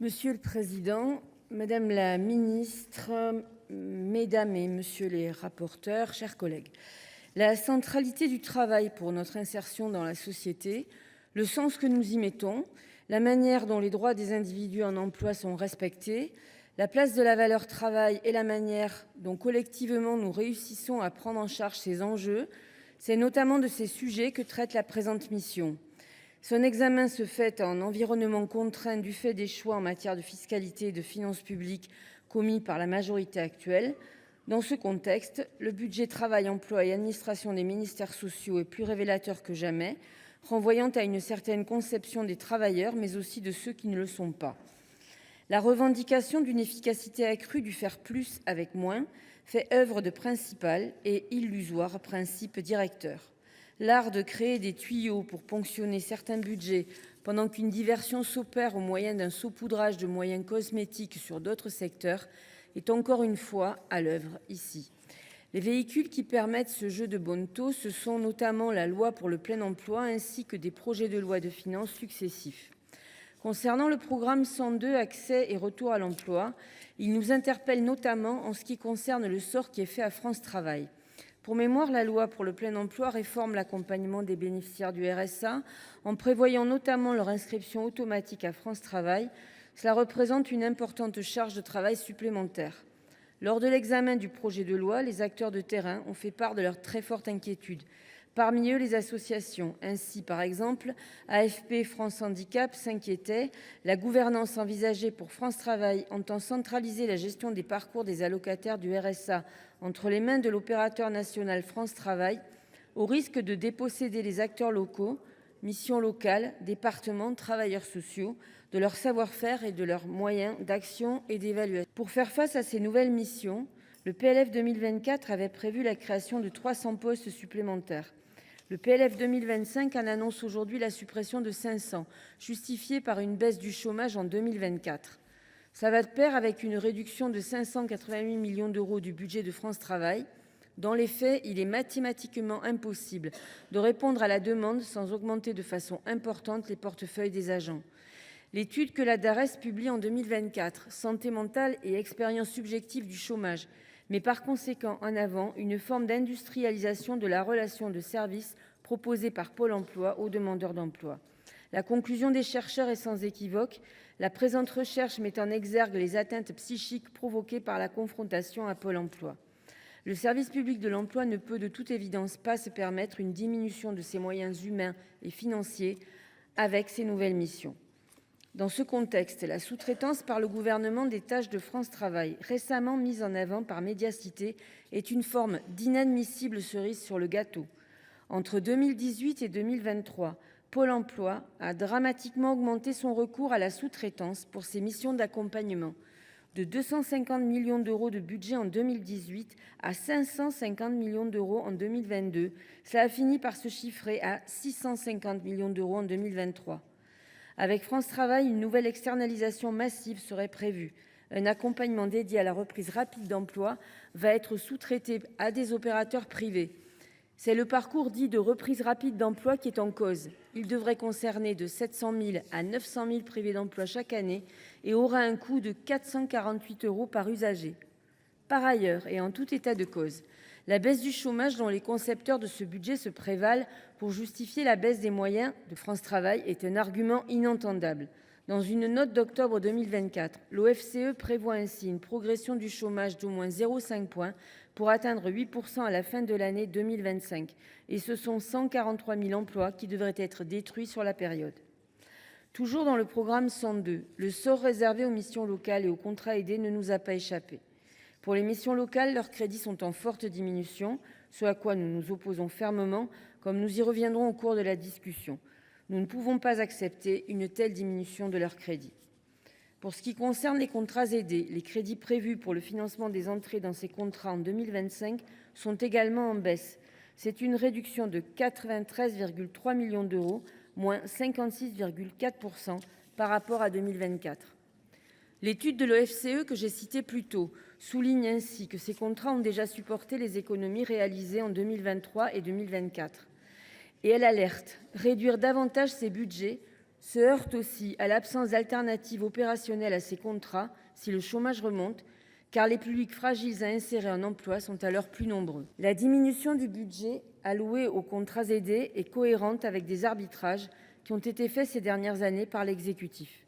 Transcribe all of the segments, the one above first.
Monsieur le président, madame la ministre, mesdames et messieurs les rapporteurs, chers collègues, la centralité du travail pour notre insertion dans la société, le sens que nous y mettons, la manière dont les droits des individus en emploi sont respectés, la place de la valeur travail et la manière dont collectivement nous réussissons à prendre en charge ces enjeux, c'est notamment de ces sujets que traite la présente mission. Son examen se fait en environnement contraint du fait des choix en matière de fiscalité et de finances publiques commis par la majorité actuelle. Dans ce contexte, le budget travail, emploi et administration des ministères sociaux est plus révélateur que jamais, renvoyant à une certaine conception des travailleurs, mais aussi de ceux qui ne le sont pas. La revendication d'une efficacité accrue du faire plus avec moins fait œuvre de principal et illusoire principe directeur. L'art de créer des tuyaux pour ponctionner certains budgets pendant qu'une diversion s'opère au moyen d'un saupoudrage de moyens cosmétiques sur d'autres secteurs est encore une fois à l'œuvre ici. Les véhicules qui permettent ce jeu de bonneteau, ce sont notamment la loi pour le plein emploi ainsi que des projets de loi de finances successifs. Concernant le programme 102 accès et retour à l'emploi, il nous interpelle notamment en ce qui concerne le sort qui est fait à France Travail. Pour mémoire, la loi pour le plein emploi réforme l'accompagnement des bénéficiaires du RSA en prévoyant notamment leur inscription automatique à France Travail. Cela représente une importante charge de travail supplémentaire. Lors de l'examen du projet de loi, les acteurs de terrain ont fait part de leur très forte inquiétude. Parmi eux, les associations. Ainsi, par exemple, AFP France Handicap s'inquiétait. La gouvernance envisagée pour France Travail entend centraliser la gestion des parcours des allocataires du RSA entre les mains de l'opérateur national France Travail, au risque de déposséder les acteurs locaux, missions locales, départements, travailleurs sociaux, de leur savoir-faire et de leurs moyens d'action et d'évaluation. Pour faire face à ces nouvelles missions, le PLF 2024 avait prévu la création de 300 postes supplémentaires. Le PLF 2025 en annonce aujourd'hui la suppression de 500, justifiée par une baisse du chômage en 2024. Ça va de pair avec une réduction de 588 millions d'euros du budget de France Travail. Dans les faits, il est mathématiquement impossible de répondre à la demande sans augmenter de façon importante les portefeuilles des agents. L'étude que la DARES publie en 2024, Santé mentale et expérience subjective du chômage, met par conséquent en avant une forme d'industrialisation de la relation de service proposée par Pôle emploi aux demandeurs d'emploi. La conclusion des chercheurs est sans équivoque. La présente recherche met en exergue les atteintes psychiques provoquées par la confrontation à Pôle emploi. Le service public de l'emploi ne peut de toute évidence pas se permettre une diminution de ses moyens humains et financiers avec ces nouvelles missions. Dans ce contexte, la sous-traitance par le gouvernement des tâches de France Travail, récemment mise en avant par Médiacité, est une forme d'inadmissible cerise sur le gâteau. Entre 2018 et 2023, Pôle emploi a dramatiquement augmenté son recours à la sous-traitance pour ses missions d'accompagnement, de 250 millions d'euros de budget en 2018 à 550 millions d'euros en 2022. Cela a fini par se chiffrer à 650 millions d'euros en 2023. Avec France Travail, une nouvelle externalisation massive serait prévue. Un accompagnement dédié à la reprise rapide d'emploi va être sous-traité à des opérateurs privés. C'est le parcours dit de reprise rapide d'emploi qui est en cause. Il devrait concerner de 700 000 à 900 000 privés d'emploi chaque année et aura un coût de 448 € par usager. Par ailleurs, et en tout état de cause, la baisse du chômage dont les concepteurs de ce budget se prévalent pour justifier la baisse des moyens de France Travail est un argument inentendable. Dans une note d'octobre 2024, l'OFCE prévoit ainsi une progression du chômage d'au moins 0,5 points pour atteindre 8% à la fin de l'année 2025. Et ce sont 143 000 emplois qui devraient être détruits sur la période. Toujours dans le programme 102, le sort réservé aux missions locales et aux contrats aidés ne nous a pas échappé. Pour les missions locales, leurs crédits sont en forte diminution, ce à quoi nous nous opposons fermement, comme nous y reviendrons au cours de la discussion. Nous ne pouvons pas accepter une telle diminution de leurs crédits. Pour ce qui concerne les contrats aidés, les crédits prévus pour le financement des entrées dans ces contrats en 2025 sont également en baisse. C'est une réduction de 93,3 millions d'euros, moins 56,4% par rapport à 2024. L'étude de l'OFCE que j'ai citée plus tôt souligne ainsi que ces contrats ont déjà supporté les économies réalisées en 2023 et 2024. Et elle alerte, réduire davantage ces budgets se heurte aussi à l'absence d'alternative opérationnelle à ces contrats si le chômage remonte, car les publics fragiles à insérer un emploi sont alors plus nombreux. La diminution du budget alloué aux contrats aidés est cohérente avec des arbitrages qui ont été faits ces dernières années par l'exécutif.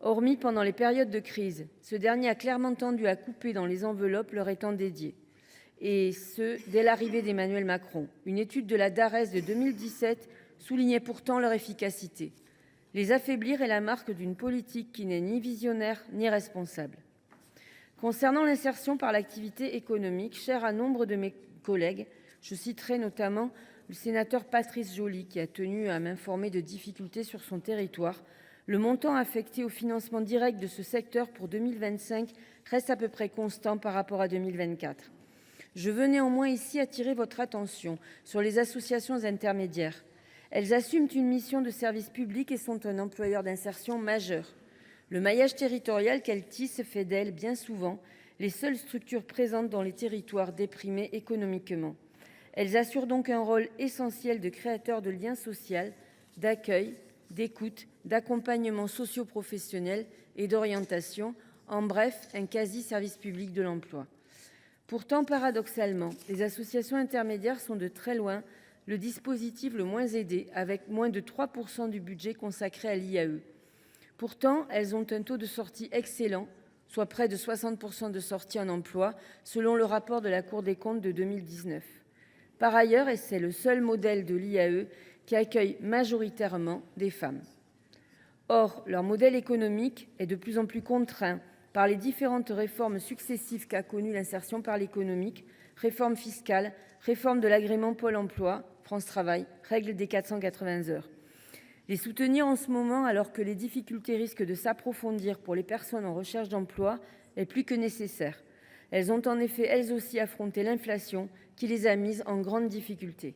Hormis pendant les périodes de crise, ce dernier a clairement tendu à couper dans les enveloppes leur étant dédiées. Et ce, dès l'arrivée d'Emmanuel Macron. Une étude de la DARES de 2017 soulignait pourtant leur efficacité. Les affaiblir est la marque d'une politique qui n'est ni visionnaire ni responsable. Concernant l'insertion par l'activité économique, chère à nombre de mes collègues, je citerai notamment le sénateur Patrice Joly qui a tenu à m'informer de difficultés sur son territoire. Le montant affecté au financement direct de ce secteur pour 2025 reste à peu près constant par rapport à 2024. Je veux néanmoins ici attirer votre attention sur les associations intermédiaires. Elles assument une mission de service public et sont un employeur d'insertion majeur. Le maillage territorial qu'elles tissent fait d'elles, bien souvent, les seules structures présentes dans les territoires déprimés économiquement. Elles assurent donc un rôle essentiel de créateur de liens sociaux, d'accueil, d'écoute, d'accompagnement socio-professionnel et d'orientation, en bref, un quasi-service public de l'emploi. Pourtant, paradoxalement, les associations intermédiaires sont de très loin le dispositif le moins aidé, avec moins de 3% du budget consacré à l'IAE. Pourtant, elles ont un taux de sortie excellent, soit près de 60% de sortie en emploi, selon le rapport de la Cour des comptes de 2019. Par ailleurs, et c'est le seul modèle de l'IAE qui accueille majoritairement des femmes. Or, leur modèle économique est de plus en plus contraint par les différentes réformes successives qu'a connues l'insertion par l'économique, réforme fiscale, réforme de l'agrément Pôle emploi, France Travail, règle des 480 heures. Les soutenir en ce moment, alors que les difficultés risquent de s'approfondir pour les personnes en recherche d'emploi, est plus que nécessaire. Elles ont en effet, elles aussi, affronté l'inflation qui les a mises en grande difficulté.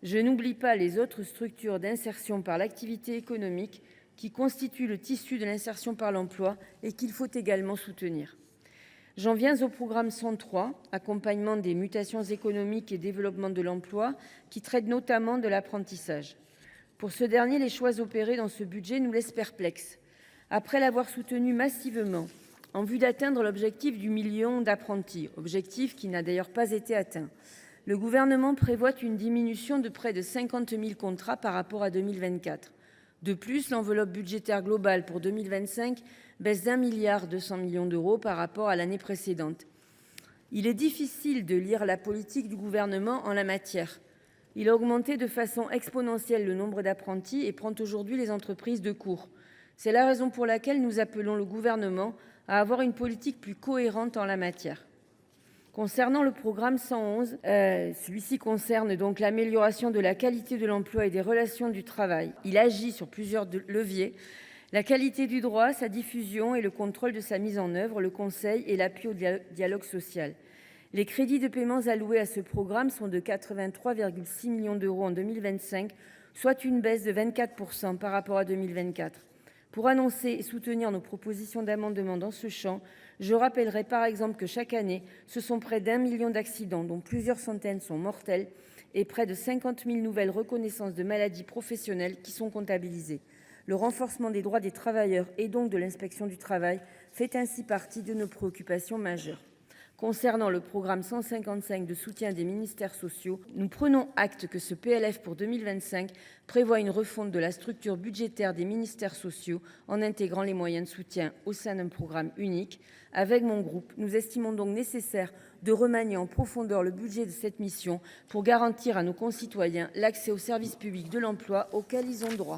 Je n'oublie pas les autres structures d'insertion par l'activité économique qui constituent le tissu de l'insertion par l'emploi et qu'il faut également soutenir. J'en viens au programme 103, accompagnement des mutations économiques et développement de l'emploi, qui traite notamment de l'apprentissage. Pour ce dernier, les choix opérés dans ce budget nous laissent perplexes. Après l'avoir soutenu massivement, en vue d'atteindre l'objectif du million d'apprentis, objectif qui n'a d'ailleurs pas été atteint, le gouvernement prévoit une diminution de près de 50 000 contrats par rapport à 2024. De plus, l'enveloppe budgétaire globale pour 2025 baisse d'1,2 milliard d'euros par rapport à l'année précédente. Il est difficile de lire la politique du gouvernement en la matière. Il a augmenté de façon exponentielle le nombre d'apprentis et prend aujourd'hui les entreprises de court. C'est la raison pour laquelle nous appelons le gouvernement à avoir une politique plus cohérente en la matière. Concernant le programme 111, celui-ci concerne donc l'amélioration de la qualité de l'emploi et des relations du travail. Il agit sur plusieurs leviers: la qualité du droit, sa diffusion et le contrôle de sa mise en œuvre, le conseil et l'appui au dialogue social. Les crédits de paiement alloués à ce programme sont de 83,6 millions d'euros en 2025, soit une baisse de 24% par rapport à 2024. Pour annoncer et soutenir nos propositions d'amendement dans ce champ, je rappellerai par exemple que chaque année, ce sont près d'1 million d'accidents, dont plusieurs centaines sont mortels, et près de 50 000 nouvelles reconnaissances de maladies professionnelles qui sont comptabilisées. Le renforcement des droits des travailleurs et donc de l'inspection du travail fait ainsi partie de nos préoccupations majeures. Concernant le programme 155 de soutien des ministères sociaux, nous prenons acte que ce PLF pour 2025 prévoit une refonte de la structure budgétaire des ministères sociaux en intégrant les moyens de soutien au sein d'un programme unique. Avec mon groupe, nous estimons donc nécessaire de remanier en profondeur le budget de cette mission pour garantir à nos concitoyens l'accès aux services publics de l'emploi auxquels ils ont droit.